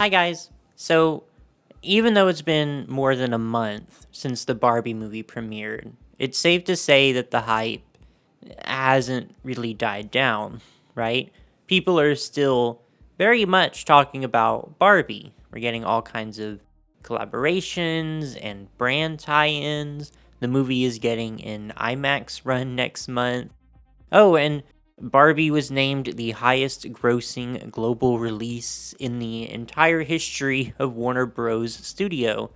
Hi guys. So, even though it's been more than a month since the Barbie movie premiered, it's safe to say that the hype hasn't really died down, right? People are still very much talking about Barbie. We're getting all kinds of collaborations and brand tie-ins. The movie is getting an IMAX run next month. Oh, and Barbie was named the highest grossing global release in the entire history of Warner Bros. Studio.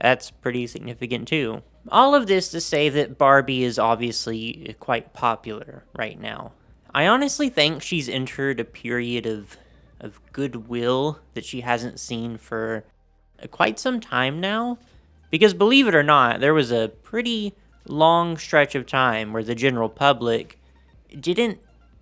That's pretty significant too. All of this to say that Barbie is obviously quite popular right now. I honestly think she's entered a period of goodwill that she hasn't seen for quite some time now. Because believe it or not, there was a pretty long stretch of time where the general public didn't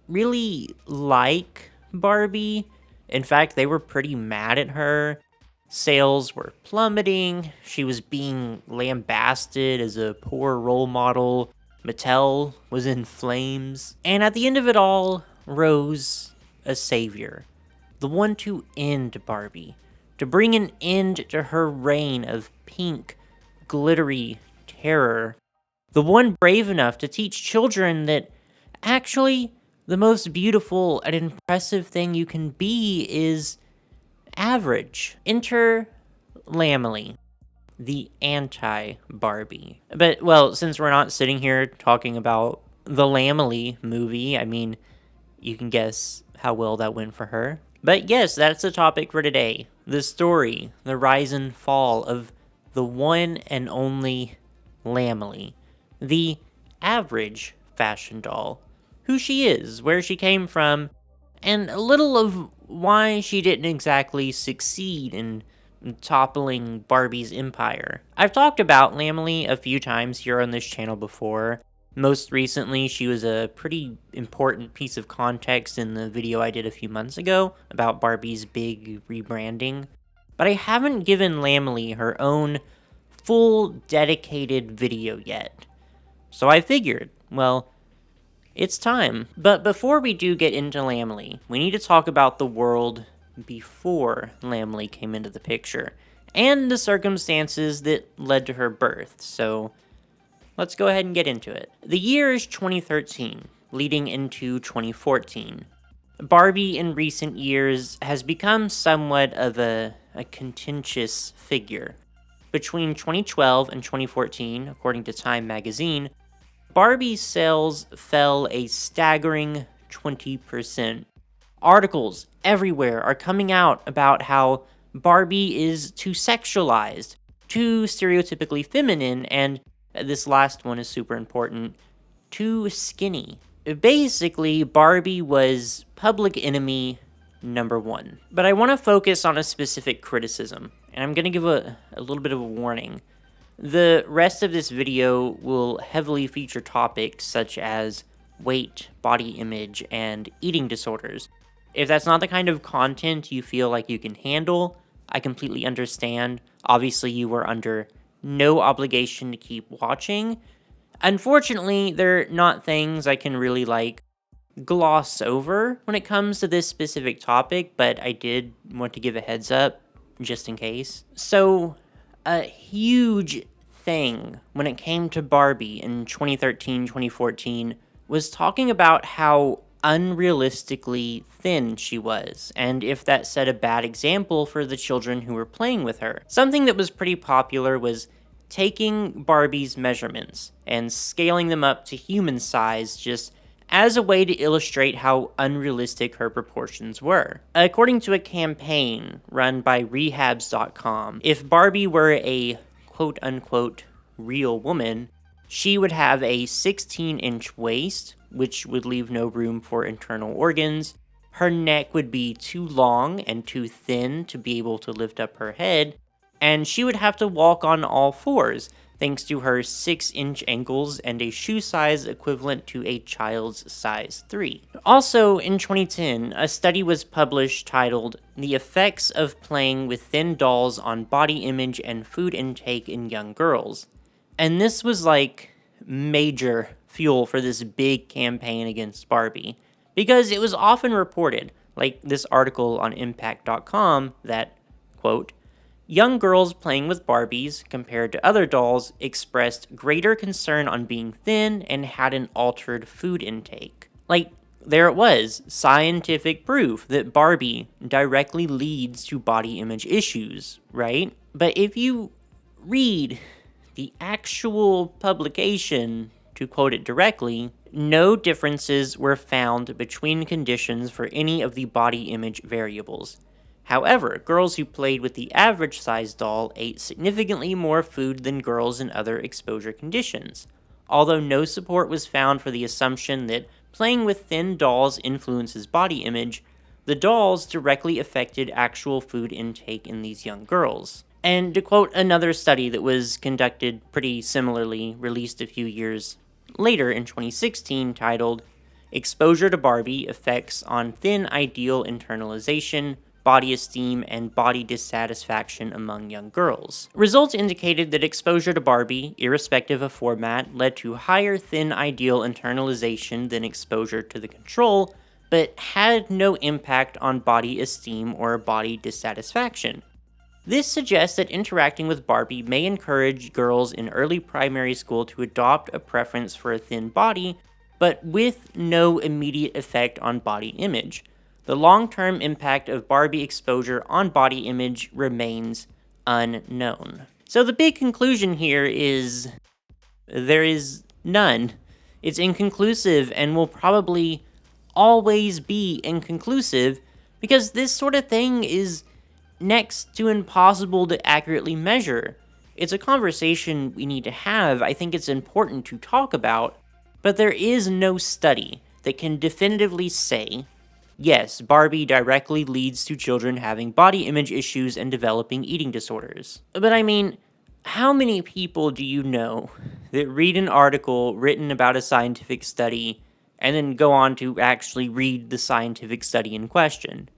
really like Barbie. In fact, they were pretty mad at her. Sales were plummeting. She was being lambasted as a poor role model. Mattel was in flames. And at the end of it all rose a savior. The one to end Barbie. To bring an end to her reign of pink, glittery terror. The one brave enough to teach children that actually the most beautiful and impressive thing you can be is average. Enter Lammily, the anti-Barbie. But, well, since we're not sitting here talking about the Lammily movie, I mean, you can guess how well that went for her. But yes, that's the topic for today. The story, the rise and fall of the one and only Lammily, the average fashion doll. Who she is, where she came from, and a little of why she didn't exactly succeed in toppling Barbie's empire. I've talked about Lammily a few times here on this channel before. Most recently, she was a pretty important piece of context in the video I did a few months ago about Barbie's big rebranding. But I haven't given Lammily her own full dedicated video yet. So I figured, well, it's time. But before we do get into Lammily, we need to talk about the world before Lammily came into the picture, and the circumstances that led to her birth. So let's go ahead and get into it. The year is 2013, leading into 2014. Barbie in recent years has become somewhat of a contentious figure. Between 2012 and 2014, according to Time magazine, Barbie's sales fell a staggering 20%. Articles everywhere are coming out about how Barbie is too sexualized, too stereotypically feminine, and this last one is super important, too skinny. Basically, Barbie was public enemy number one. But I want to focus on a specific criticism, and I'm going to give a little bit of a warning. The rest of this video will heavily feature topics such as weight, body image, and eating disorders. If that's not the kind of content you feel like you can handle, I completely understand. Obviously, you are under no obligation to keep watching. Unfortunately, they're not things I can really, gloss over when it comes to this specific topic, but I did want to give a heads up, just in case. So, a huge thing when it came to Barbie in 2013, 2014 was talking about how unrealistically thin she was, and if that set a bad example for the children who were playing with her. Something that was pretty popular was taking Barbie's measurements and scaling them up to human size just as a way to illustrate how unrealistic her proportions were. According to a campaign run by rehabs.com, if Barbie were a quote-unquote real woman, she would have a 16-inch waist, which would leave no room for internal organs. Her neck would be too long and too thin to be able to lift up her head, and she would have to walk on all fours, thanks to her 6-inch ankles and a shoe size equivalent to a child's size 3. Also, in 2010, a study was published titled "The Effects of Playing with Thin Dolls on Body Image and Food Intake in Young Girls." And this was major fuel for this big campaign against Barbie, because it was often reported, like this article on impact.com, that quote, young girls playing with Barbies, compared to other dolls, expressed greater concern on being thin and had an altered food intake. Like, there it was, scientific proof that Barbie directly leads to body image issues, right? But if you read the actual publication, to quote it directly, no differences were found between conditions for any of the body image variables. However, girls who played with the average size doll ate significantly more food than girls in other exposure conditions, although no support was found for the assumption that playing with thin dolls influences body image. The dolls directly affected actual food intake in these young girls. And to quote another study that was conducted pretty similarly, released a few years later in 2016, titled Exposure to Barbie Effects on Thin Ideal Internalization, Body Esteem, and Body Dissatisfaction Among Young Girls. Results indicated that exposure to Barbie, irrespective of format, led to higher thin ideal internalization than exposure to the control, but had no impact on body esteem or body dissatisfaction. This suggests that interacting with Barbie may encourage girls in early primary school to adopt a preference for a thin body, but with no immediate effect on body image. The long-term impact of Barbie exposure on body image remains unknown. So the big conclusion here is there is none. It's inconclusive and will probably always be inconclusive because this sort of thing is next to impossible to accurately measure. It's a conversation we need to have. I think it's important to talk about, but there is no study that can definitively say, yes, Barbie directly leads to children having body image issues and developing eating disorders. But I mean, how many people do you know that read an article written about a scientific study and then go on to actually read the scientific study in question?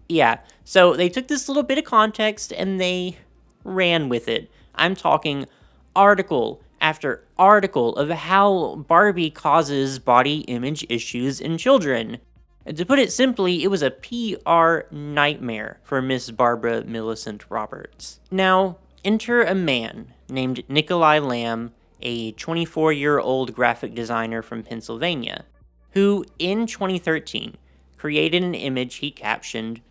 Yeah, so they took this little bit of context and they ran with it. I'm talking article after article of how Barbie causes body image issues in children. And to put it simply, it was a PR nightmare for Miss Barbara Millicent Roberts. Now, enter a man named Nikolai Lamb, a 24-year-old graphic designer from Pennsylvania, who in 2013 created an image he captioned,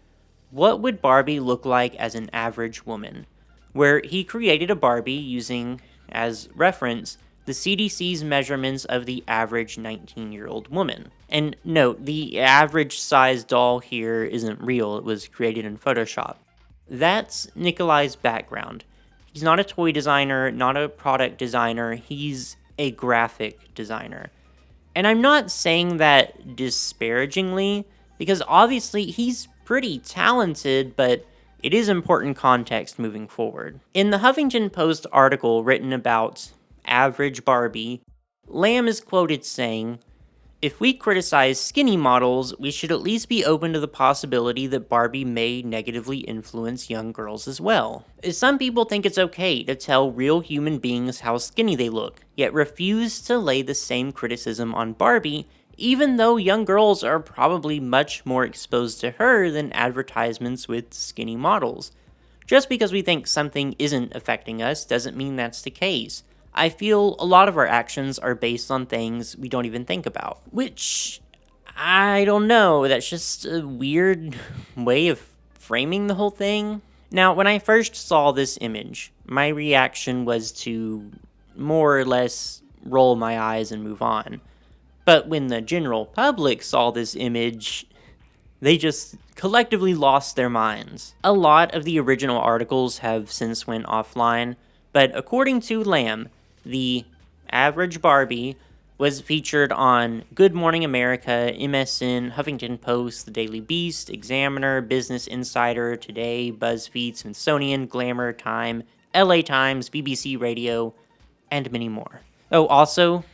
"What would Barbie look like as an average woman?" where he created a Barbie using, as reference, the CDC's measurements of the average 19-year-old woman. And note, the average size doll here isn't real, it was created in Photoshop. That's Nikolai's background. He's not a toy designer, not a product designer, he's a graphic designer. And I'm not saying that disparagingly, because obviously he's pretty talented, but it is important context moving forward. In the Huffington Post article written about average Barbie, Lamb is quoted saying, "If we criticize skinny models, we should at least be open to the possibility that Barbie may negatively influence young girls as well. Some people think it's okay to tell real human beings how skinny they look, yet refuse to lay the same criticism on Barbie, even though young girls are probably much more exposed to her than advertisements with skinny models. Just because we think something isn't affecting us doesn't mean that's the case. I feel a lot of our actions are based on things we don't even think about." Which, I don't know, that's just a weird way of framing the whole thing. Now, when I first saw this image, my reaction was to more or less roll my eyes and move on. But when the general public saw this image, they just collectively lost their minds. A lot of the original articles have since went offline, but according to Lamb, the average Barbie was featured on Good Morning America, MSN, Huffington Post, The Daily Beast, Examiner, Business Insider, Today, BuzzFeed, Smithsonian, Glamour, Time, LA Times, BBC Radio, and many more. Oh, also,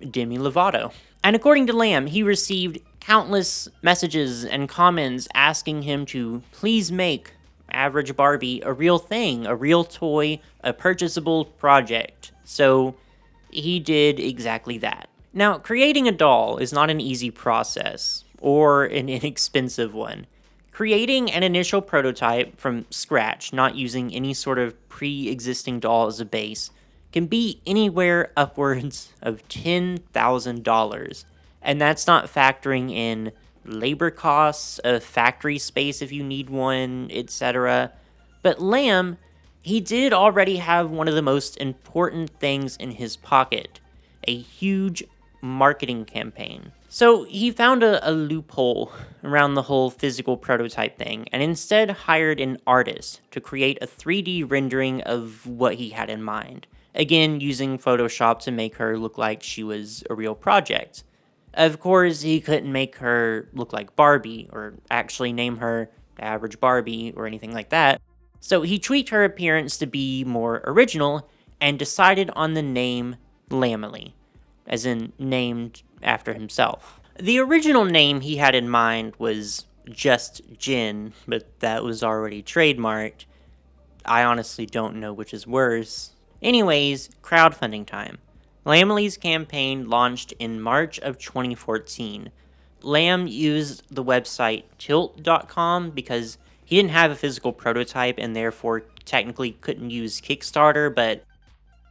Demi Lovato. And according to Lamb, he received countless messages and comments asking him to please make average Barbie a real thing, a real toy, a purchasable project. So he did exactly that. Now, creating a doll is not an easy process, or an inexpensive one. Creating an initial prototype from scratch, not using any sort of pre-existing doll as a base, can be anywhere upwards of $10,000. And that's not factoring in labor costs, a factory space if you need one, etc. But Lamb, he did already have one of the most important things in his pocket, a huge marketing campaign. So he found a loophole around the whole physical prototype thing and instead hired an artist to create a 3D rendering of what he had in mind. Again, using Photoshop to make her look like she was a real project. Of course, he couldn't make her look like Barbie, or actually name her Average Barbie, or anything like that. So he tweaked her appearance to be more original, and decided on the name Lammily, as in named after himself. The original name he had in mind was just Jen, but that was already trademarked. I honestly don't know which is worse. Anyways, crowdfunding time. Lammily's campaign launched in March of 2014. Lamb used the website tilt.com because he didn't have a physical prototype and therefore technically couldn't use Kickstarter, but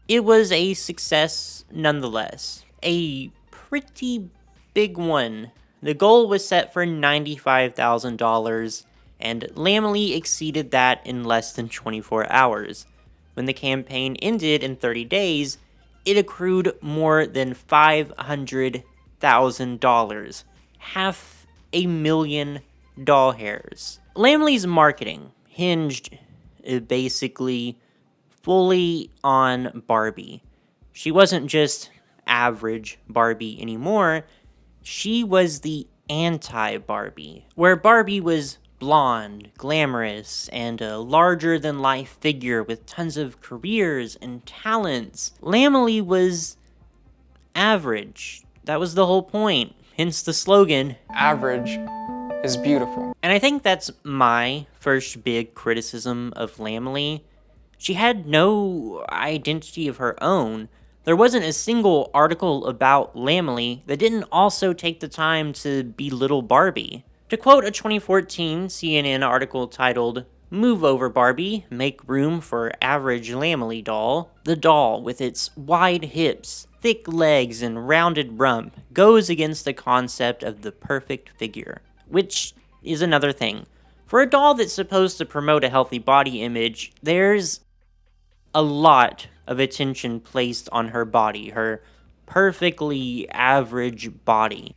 it was a success nonetheless. A pretty big one. The goal was set for $95,000, and Lammily exceeded that in less than 24 hours. When the campaign ended in 30 days, it accrued more than $500,000. $500,000 doll hairs. Lammily's marketing hinged basically fully on Barbie. She wasn't just average Barbie anymore. She was the anti-Barbie, where Barbie was blonde, glamorous, and a larger-than-life figure with tons of careers and talents. Lammily was average. That was the whole point, hence the slogan, Average is beautiful. And I think that's my first big criticism of Lammily. She had no identity of her own. There wasn't a single article about Lammily that didn't also take the time to belittle Barbie. To quote a 2014 CNN article titled, "Move over Barbie, make room for average Lammily doll," the doll, with its wide hips, thick legs, and rounded rump, goes against the concept of the perfect figure. Which is another thing. For a doll that's supposed to promote a healthy body image, there's a lot of attention placed on her body, her perfectly average body.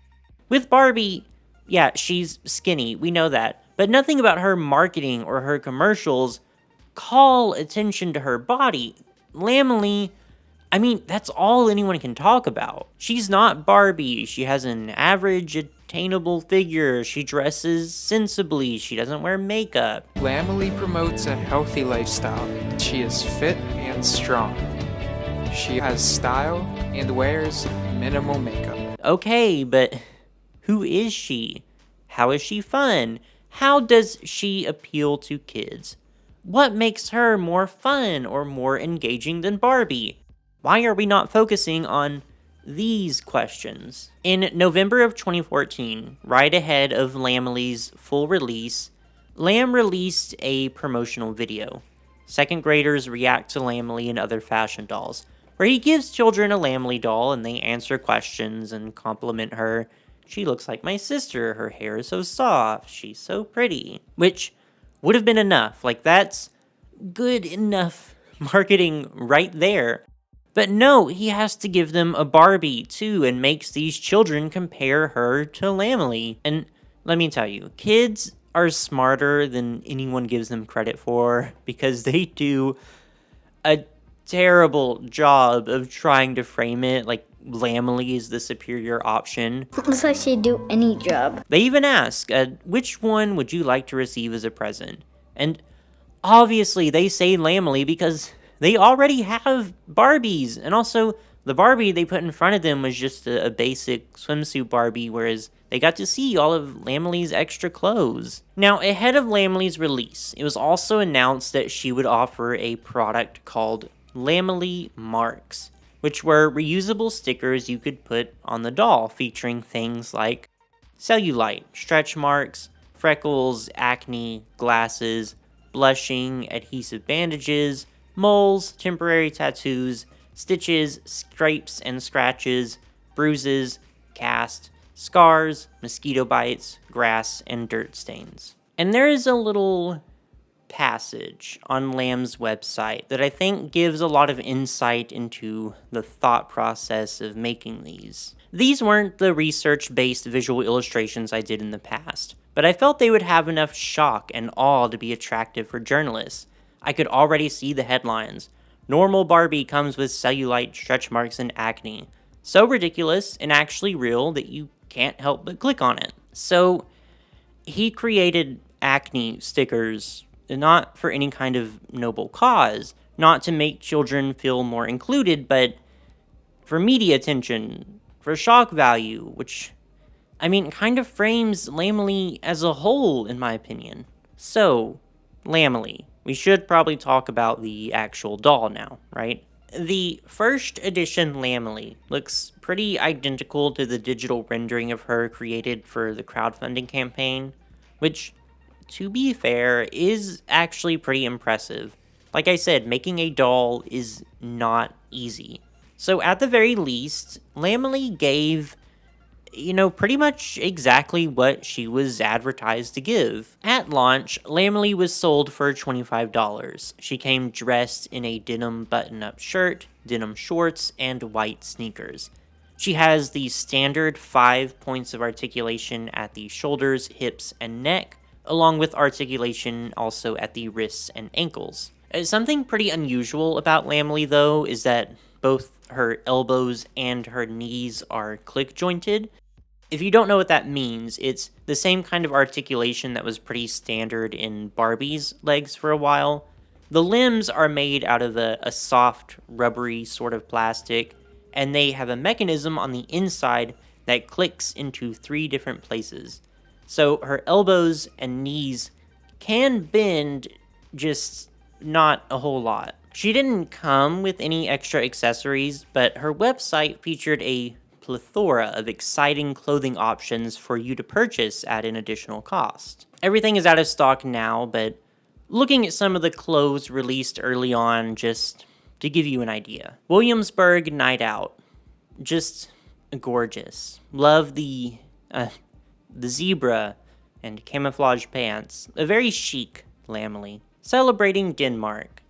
With Barbie, yeah, she's skinny, we know that, but nothing about her marketing or her commercials call attention to her body. Lammily, I mean, that's all anyone can talk about. She's not Barbie, she has an average, attainable figure, she dresses sensibly, she doesn't wear makeup. Lammily promotes a healthy lifestyle. She is fit and strong. She has style and wears minimal makeup. Okay, but who is she? How is she fun? How does she appeal to kids? What makes her more fun or more engaging than Barbie? Why are we not focusing on these questions? In November of 2014, right ahead of Lammily's full release, Lamb released a promotional video. Second graders react to Lammily and other fashion dolls, where he gives children a Lammily doll and they answer questions and compliment her. She looks like my sister, her hair is so soft, she's so pretty. Which would have been enough, like that's good enough marketing right there. But no, he has to give them a Barbie too and makes these children compare her to Lammily. And let me tell you, kids are smarter than anyone gives them credit for because they do a terrible job of trying to frame it like Lammily is the superior option. Looks like she'd do any job. They even ask, which one would you like to receive as a present? And obviously they say Lammily because they already have Barbies. And also, the Barbie they put in front of them was just a basic swimsuit Barbie, whereas they got to see all of Lammily's extra clothes. Now, ahead of Lammily release, it was also announced that she would offer a product called Lammily Marks, which were reusable stickers you could put on the doll, featuring things like cellulite, stretch marks, freckles, acne, glasses, blushing, adhesive bandages, moles, temporary tattoos, stitches, scrapes and scratches, bruises, casts, scars, mosquito bites, grass, and dirt stains. And there is a little passage on Lamb's website that I think gives a lot of insight into the thought process of making these. These weren't the research-based visual illustrations I did in the past, but I felt they would have enough shock and awe to be attractive for journalists. I could already see the headlines. Normal Barbie comes with cellulite, stretch marks, and acne. So ridiculous and actually real that you can't help but click on it. So he created acne stickers not for any kind of noble cause, not to make children feel more included, but for media attention, for shock value, which, I mean, kind of frames Lammily as a whole, in my opinion. So, Lammily. We should probably talk about the actual doll now, right? The first edition Lammily looks pretty identical to the digital rendering of her created for the crowdfunding campaign, which, to be fair, is actually pretty impressive. Like I said, making a doll is not easy. So at the very least, Lammily gave, pretty much exactly what she was advertised to give. At launch, Lammily was sold for $25. She came dressed in a denim button-up shirt, denim shorts, and white sneakers. She has the standard 5 points of articulation at the shoulders, hips, and neck, along with articulation also at the wrists and ankles. Something pretty unusual about Lammily, though, is that both her elbows and her knees are click-jointed. If you don't know what that means, it's the same kind of articulation that was pretty standard in Barbie's legs for a while. The limbs are made out of a soft, rubbery sort of plastic, and they have a mechanism on the inside that clicks into 3 different places. So her elbows and knees can bend, just not a whole lot. She didn't come with any extra accessories, but her website featured a plethora of exciting clothing options for you to purchase at an additional cost. Everything is out of stock now, but looking at some of the clothes released early on, just to give you an idea. Williamsburg Night Out. Just gorgeous. Love the zebra and camouflage pants. A very chic Lammily. Celebrating Denmark.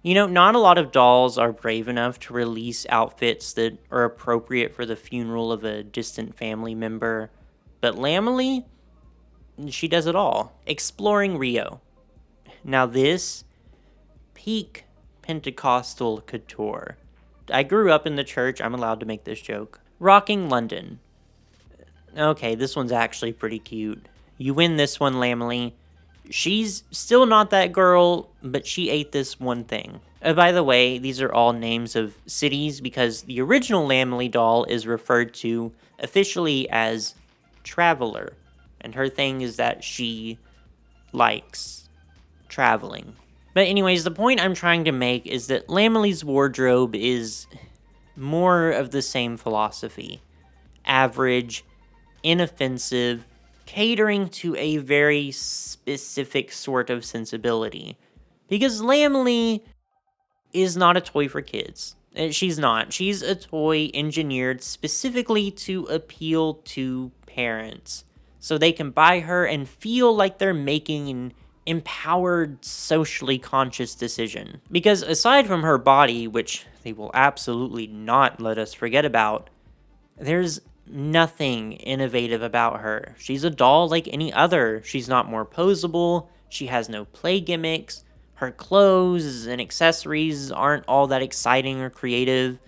Not a lot of dolls are brave enough to release outfits that are appropriate for the funeral of a distant family member, but Lammily, she does it all. Exploring Rio. Now this, peak Pentecostal couture. I grew up in the church, I'm allowed to make this joke. Rocking London. Okay, this one's actually pretty cute. You win this one, Lammily. She's still not that girl, but she ate this one thing. By the way, these are all names of cities because the original Lammily doll is referred to officially as Traveler. And her thing is that she likes traveling. But anyways, the point I'm trying to make is that Lammily's wardrobe is more of the same philosophy. Average, inoffensive, catering to a very specific sort of sensibility. Because Lammily is not a toy for kids. She's not. She's a toy engineered specifically to appeal to parents. So they can buy her and feel like they're making an empowered, socially conscious decision. Because aside from her body, which they will absolutely not let us forget about, there's nothing innovative about her. She's a doll like any other. She's not more posable. She has no play gimmicks. Her clothes and accessories aren't all that exciting or creative.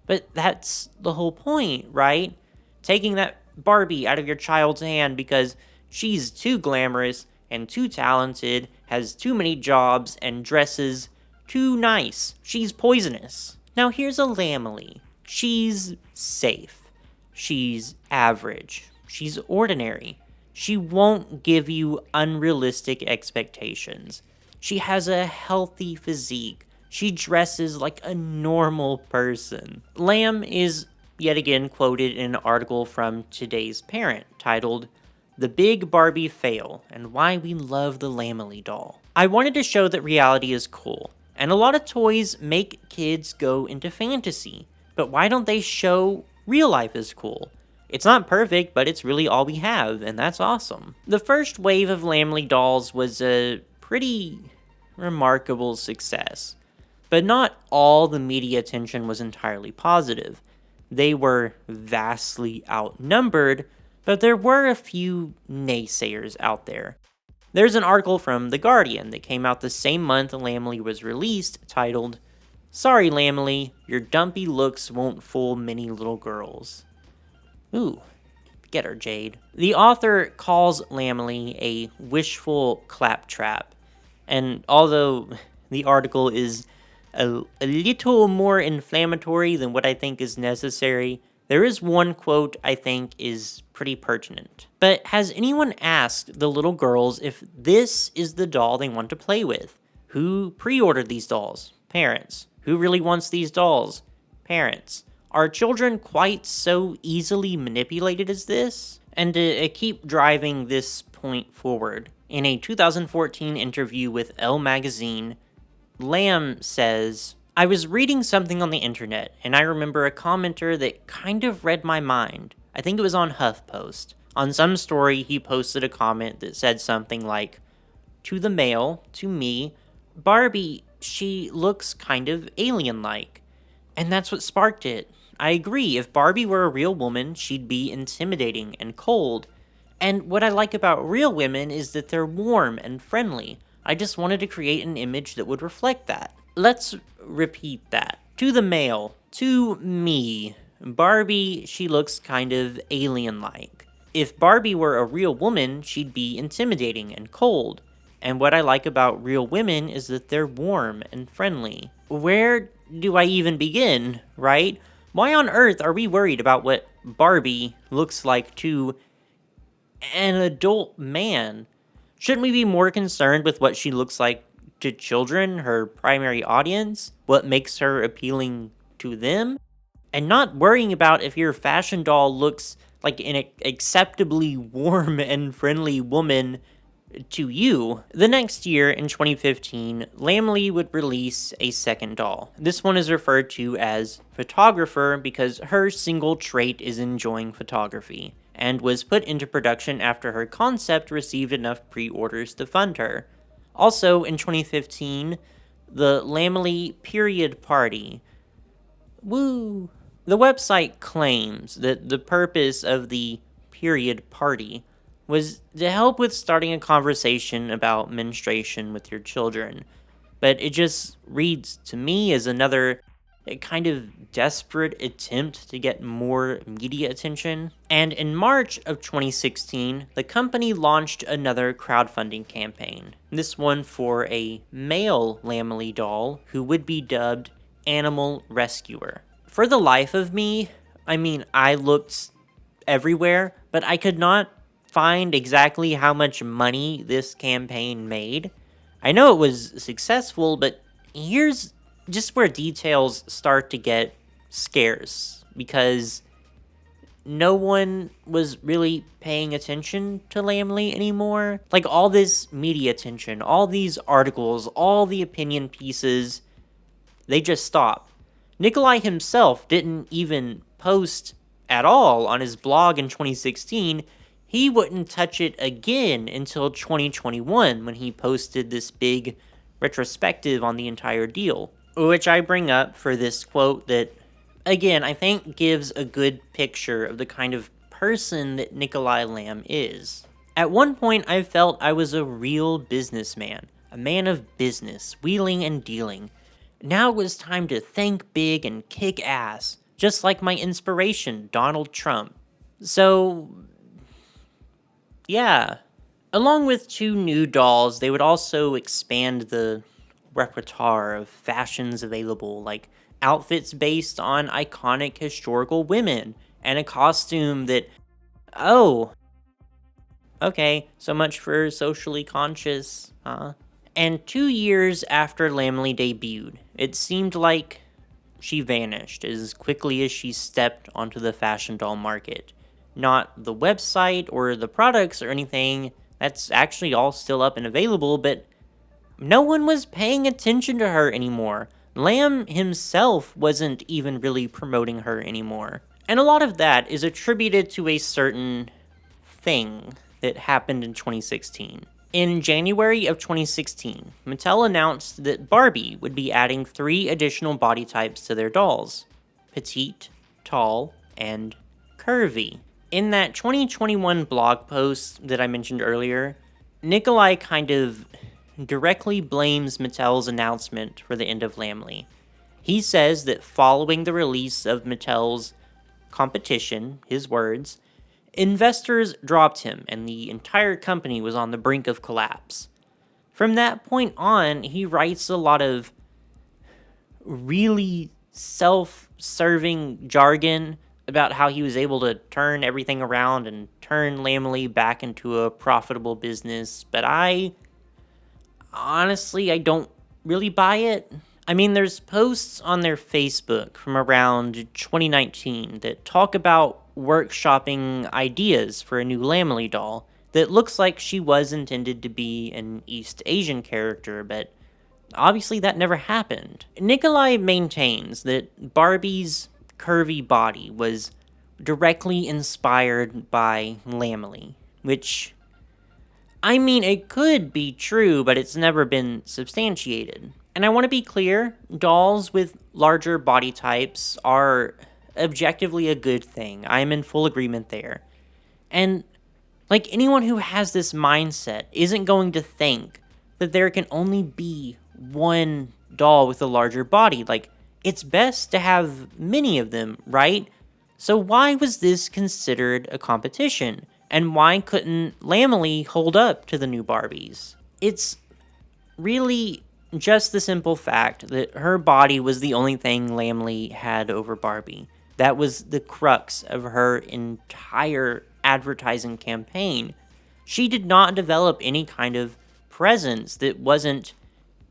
But that's the whole point, right? Taking that Barbie out of your child's hand because she's too glamorous and too talented, has too many jobs, and dresses too nice. She's poisonous. Now here's a Lammily. She's safe. She's average. She's ordinary. She won't give you unrealistic expectations. She has a healthy physique. She dresses like a normal person. Lamb is yet again quoted in an article from Today's Parent titled, the big Barbie fail, and why we love the Lammily doll. I wanted to show that reality is cool, and a lot of toys make kids go into fantasy, but why don't they show real life is cool? It's not perfect, but it's really all we have, and that's awesome. The first wave of Lammily dolls was a pretty remarkable success, but not all the media attention was entirely positive. They were vastly outnumbered, but there were a few naysayers out there. There's an article from The Guardian that came out the same month Lammily was released, titled, "Sorry Lammily, your dumpy looks won't fool many little girls." Ooh, get her, Jade. The author calls Lammily a wishful claptrap, and although the article is a little more inflammatory than what I think is necessary, there is one quote I think is pretty pertinent. But has anyone asked the little girls if this is the doll they want to play with? Who pre-ordered these dolls? Parents. Who really wants these dolls? Parents. Are children quite so easily manipulated as this? And to keep driving this point forward, in a 2014 interview with Elle magazine, Lamb says, "I was reading something on the internet, and I remember a commenter that kind of read my mind. I think it was on HuffPost. On some story, he posted a comment that said something like, 'To the male, to me, Barbie, she looks kind of alien-like.' And that's what sparked it. I agree, if Barbie were a real woman, she'd be intimidating and cold. And what I like about real women is that they're warm and friendly. I just wanted to create an image that would reflect that." Let's repeat that. To the male, to me, Barbie, she looks kind of alien-like. If Barbie were a real woman, she'd be intimidating and cold. And what I like about real women is that they're warm and friendly. Where do I even begin, right? Why on earth are we worried about what Barbie looks like to an adult man? Shouldn't we be more concerned with what she looks like to children, her primary audience? What makes her appealing to them? And not worrying about if your fashion doll looks like an acceptably warm and friendly woman to you. The next year, in 2015, Lammily would release a second doll. This one is referred to as Photographer because her single trait is enjoying photography, and was put into production after her concept received enough pre-orders to fund her. Also, in 2015, the Lammily Period Party. Woo! The website claims that the purpose of the Period Party was to help with starting a conversation about menstruation with your children, but it just reads to me as another kind of desperate attempt to get more media attention. And in March of 2016, the company launched another crowdfunding campaign, this one for a male Lammily doll who would be dubbed Animal Rescuer. For the life of me, I looked everywhere, but I could not find exactly how much money this campaign made. I know it was successful, but here's just where details start to get scarce, because no one was really paying attention to Lammily anymore. Like, all this media attention, all these articles, all the opinion pieces, they just stopped. Nikolai himself didn't even post at all on his blog in 2016. He wouldn't touch it again until 2021, when he posted this big retrospective on the entire deal, which I bring up for this quote that, again, I think gives a good picture of the kind of person that Nikolai Lamb is. At one point, I felt I was a real businessman, a man of business, wheeling and dealing. Now it was time to think big and kick ass, just like my inspiration, Donald Trump. So, yeah. Along with 2 new dolls, they would also expand the repertoire of fashions available, like outfits based on iconic historical women, and a costume that, oh, okay, so much for socially conscious, huh? And 2 years after Lammily debuted, it seemed like she vanished as quickly as she stepped onto the fashion doll market. not the website or the products or anything. That's actually all still up and available, but no one was paying attention to her anymore. Lamb himself wasn't even really promoting her anymore. And a lot of that is attributed to a certain thing that happened in 2016. In January of 2016, Mattel announced that Barbie would be adding 3 additional body types to their dolls: petite, tall, and curvy. In that 2021 blog post that I mentioned earlier, Nikolai kind of directly blames Mattel's announcement for the end of Lammily. He says that following the release of Mattel's competition, his words, investors dropped him and the entire company was on the brink of collapse. From that point on, he writes a lot of really self-serving jargon about how he was able to turn everything around and turn Lammily back into a profitable business, but honestly, I don't really buy it. I mean, there's posts on their Facebook from around 2019 that talk about workshopping ideas for a new Lammily doll that looks like she was intended to be an East Asian character, but obviously that never happened. Nikolai maintains that Barbie's curvy body was directly inspired by Lammily, which, I mean, it could be true, but it's never been substantiated. And I want to be clear, dolls with larger body types are objectively a good thing. I'm in full agreement there. And, like, anyone who has this mindset isn't going to think that there can only be one doll with a larger body. Like, it's best to have many of them, right? So why was this considered a competition? And why couldn't Lammily hold up to the new Barbies? It's really just the simple fact that her body was the only thing Lammily had over Barbie. That was the crux of her entire advertising campaign. She did not develop any kind of presence that wasn't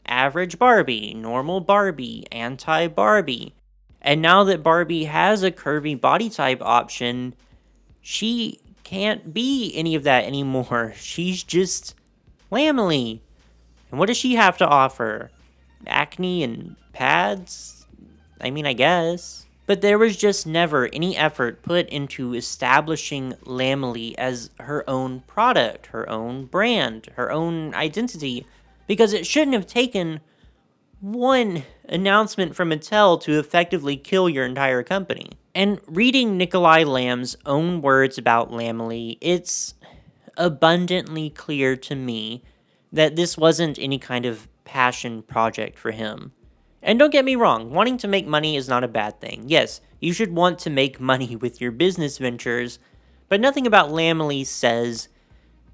average Barbie, normal Barbie, anti-Barbie. And now that Barbie has a curvy body type option, she can't be any of that anymore. She's just Lammily. And what does she have to offer? Acne and pads? I mean, I guess. But there was just never any effort put into establishing Lammily as her own product, her own brand, her own identity, because it shouldn't have taken one announcement from Mattel to effectively kill your entire company. And reading Nikolai Lamb's own words about Lammily, it's abundantly clear to me that this wasn't any kind of passion project for him. And don't get me wrong, wanting to make money is not a bad thing. Yes, you should want to make money with your business ventures, but nothing about Lammily says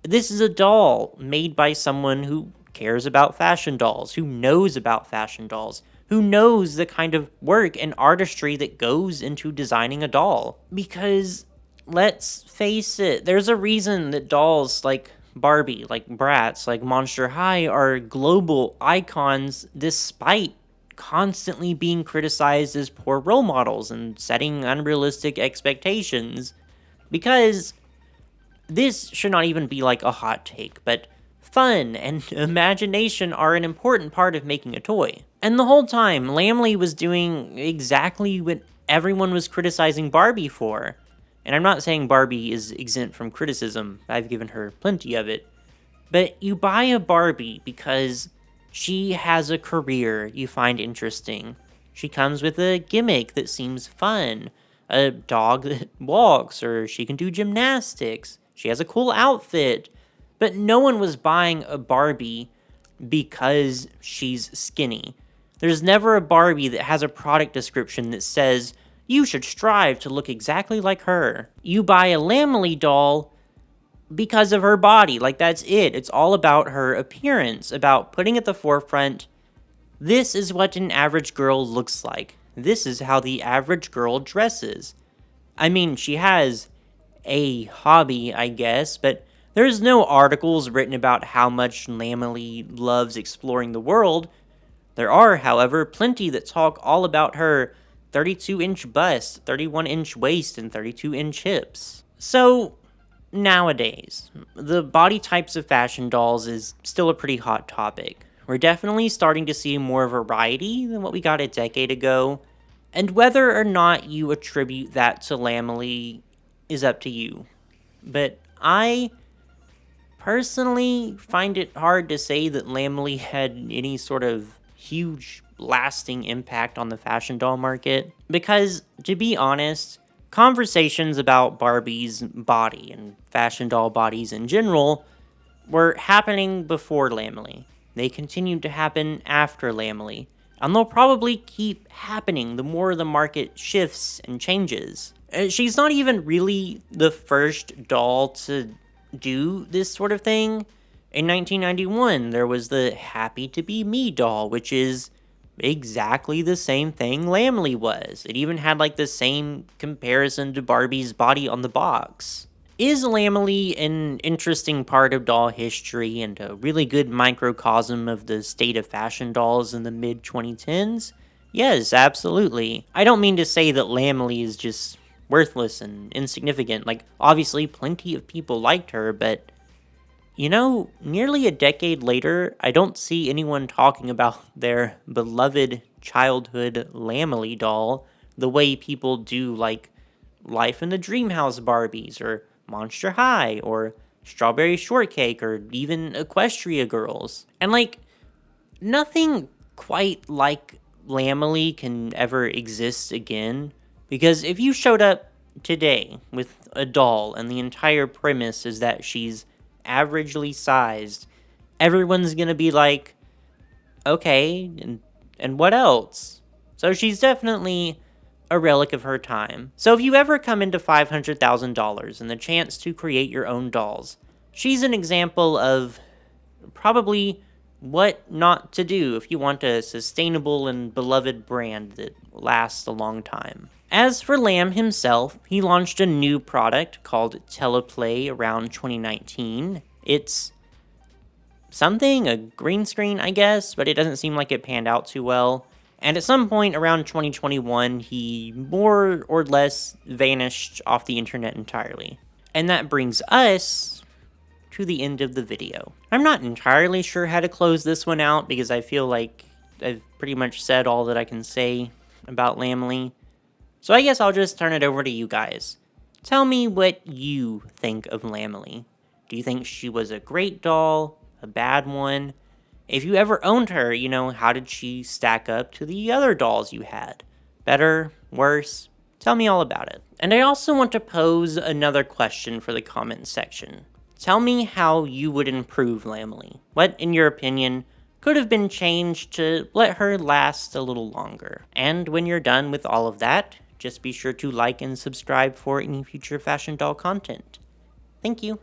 this is a doll made by someone who cares about fashion dolls, who knows about fashion dolls, who knows the kind of work and artistry that goes into designing a doll. Because, let's face it, there's a reason that dolls like Barbie, like Bratz, like Monster High are global icons despite constantly being criticized as poor role models and setting unrealistic expectations. Because this should not even be like a hot take, but fun and imagination are an important part of making a toy. And the whole time, Lammily was doing exactly what everyone was criticizing Barbie for. And I'm not saying Barbie is exempt from criticism, I've given her plenty of it. But you buy a Barbie because she has a career you find interesting. She comes with a gimmick that seems fun, a dog that walks, or she can do gymnastics. She has a cool outfit. But no one was buying a Barbie because she's skinny. There's never a Barbie that has a product description that says, you should strive to look exactly like her. You buy a Lammily doll because of her body. Like, that's it. It's all about her appearance, about putting at the forefront, this is what an average girl looks like. This is how the average girl dresses. I mean, she has a hobby, I guess, but there's no articles written about how much Lammily loves exploring the world. There are, however, plenty that talk all about her 32-inch bust, 31-inch waist, and 32-inch hips. So, nowadays, the body types of fashion dolls is still a pretty hot topic. We're definitely starting to see more variety than what we got a decade ago, and whether or not you attribute that to Lammily is up to you. But I personally find it hard to say that Lammily had any sort of huge lasting impact on the fashion doll market, because to be honest, conversations about Barbie's body and fashion doll bodies in general were happening before Lammily. They continued to happen after Lammily, and they'll probably keep happening the more the market shifts and changes. She's not even really the first doll to do this sort of thing. In 1991, there was the Happy to Be Me doll, which is exactly the same thing Lammily was. It even had like the same comparison to Barbie's body on the box. Is Lammily an interesting part of doll history and a really good microcosm of the state of fashion dolls in the mid 2010s? Yes, absolutely. I don't mean to say that Lammily is just worthless and insignificant. Like, obviously, plenty of people liked her, but nearly a decade later, I don't see anyone talking about their beloved childhood Lammily doll the way people do, like, Life in the Dreamhouse Barbies, or Monster High, or Strawberry Shortcake, or even Equestria Girls. And, like, nothing quite like Lammily can ever exist again, because if you showed up today with a doll and the entire premise is that she's averagely sized, everyone's gonna be like, okay, and what else? So she's definitely a relic of her time. So if you ever come into $500,000 and the chance to create your own dolls, she's an example of probably what not to do if you want a sustainable and beloved brand that lasts a long time. As for Lamb himself, he launched a new product called Teleplay around 2019. It's something, a green screen, I guess, but it doesn't seem like it panned out too well. And at some point around 2021, he more or less vanished off the internet entirely. And that brings us to the end of the video. I'm not entirely sure how to close this one out because I feel like I've pretty much said all that I can say about Lammily. So I guess I'll just turn it over to you guys. Tell me what you think of Lammily. Do you think she was a great doll? A bad one? If you ever owned her, how did she stack up to the other dolls you had? Better? Worse? Tell me all about it. And I also want to pose another question for the comment section. Tell me how you would improve Lammily. What, in your opinion, could have been changed to let her last a little longer? And when you're done with all of that, just be sure to like and subscribe for any future fashion doll content. Thank you.